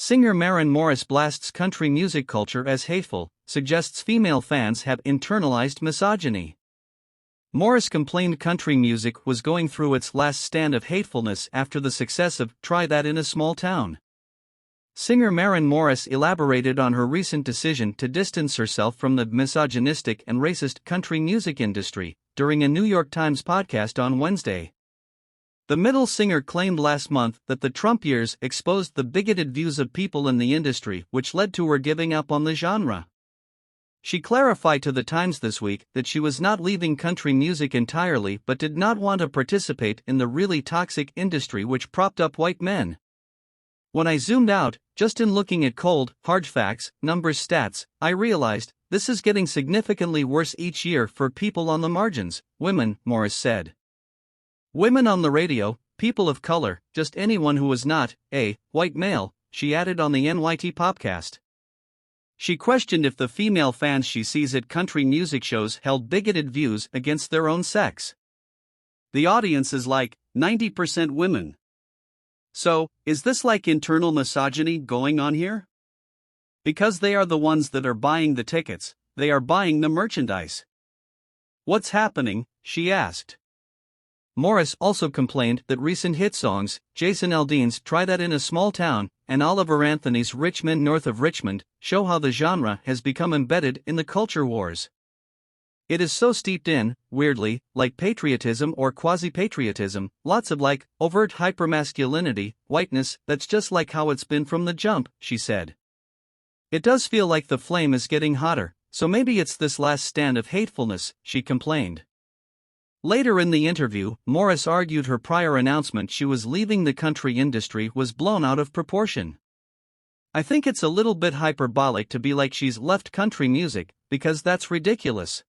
Singer Maren Morris blasts country music culture as hateful, suggests female fans have internalized misogyny. Morris complained country music was going through its last stand of hatefulness after the success of Try That in a Small Town. Singer Maren Morris elaborated on her recent decision to distance herself from the misogynistic and racist country music industry during a New York Times podcast on Wednesday. The middle singer claimed last month that the Trump years exposed the bigoted views of people in the industry, which led to her giving up on the genre. She clarified to the Times this week that she was not leaving country music entirely but did not want to participate in the really toxic industry which propped up white men. When I zoomed out, just in looking at cold, hard facts, numbers, stats, I realized this is getting significantly worse each year for people on the margins, women, Morris said. Women on the radio, people of color, just anyone who was not a white male, she added on the NYT podcast. She questioned if the female fans she sees at country music shows held bigoted views against their own sex. The audience is like 90% women. So, is this like internal misogyny going on here? Because they are the ones that are buying the tickets, they are buying the merchandise. What's happening? She asked. Morris also complained that recent hit songs, Jason Aldean's Try That in a Small Town, and Oliver Anthony's Rich Men North of Richmond, show how the genre has become embedded in the culture wars. It is so steeped in, weirdly, like patriotism or quasi-patriotism, lots of like, overt hypermasculinity, whiteness, that's just like how it's been from the jump, she said. It does feel like the flame is getting hotter, so maybe it's this last stand of hatefulness, she complained. Later in the interview, Morris argued her prior announcement she was leaving the country industry was blown out of proportion. I think it's a little bit hyperbolic to be like she's left country music, because that's ridiculous.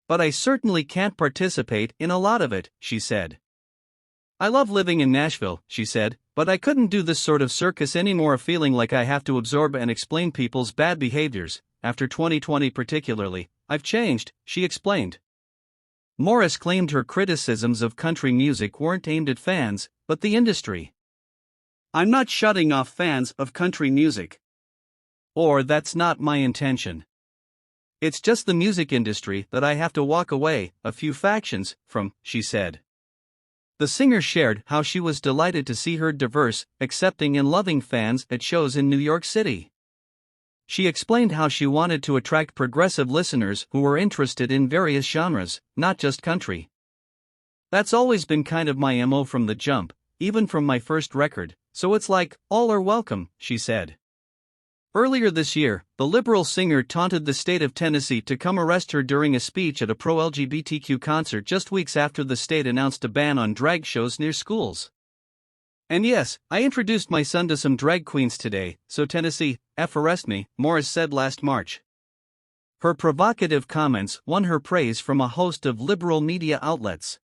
But I certainly can't participate in a lot of it, she said. I love living in Nashville, she said, but I couldn't do this sort of circus anymore, feeling like I have to absorb and explain people's bad behaviors. After 2020 particularly, I've changed, she explained. Morris claimed her criticisms of country music weren't aimed at fans, but the industry. I'm not shutting off fans of country music. Or that's not my intention. It's just the music industry that I have to walk away, a few factions, from, she said. The singer shared how she was delighted to see her diverse, accepting and loving fans at shows in New York City. She explained how she wanted to attract progressive listeners who were interested in various genres, not just country. That's always been kind of my MO from the jump, even from my first record, so it's like, all are welcome, she said. Earlier this year, the liberal singer taunted the state of Tennessee to come arrest her during a speech at a pro-LGBTQ concert just weeks after the state announced a ban on drag shows near schools. And yes, I introduced my son to some drag queens today, so Tennessee, arrest me, Morris said last March. Her provocative comments won her praise from a host of liberal media outlets.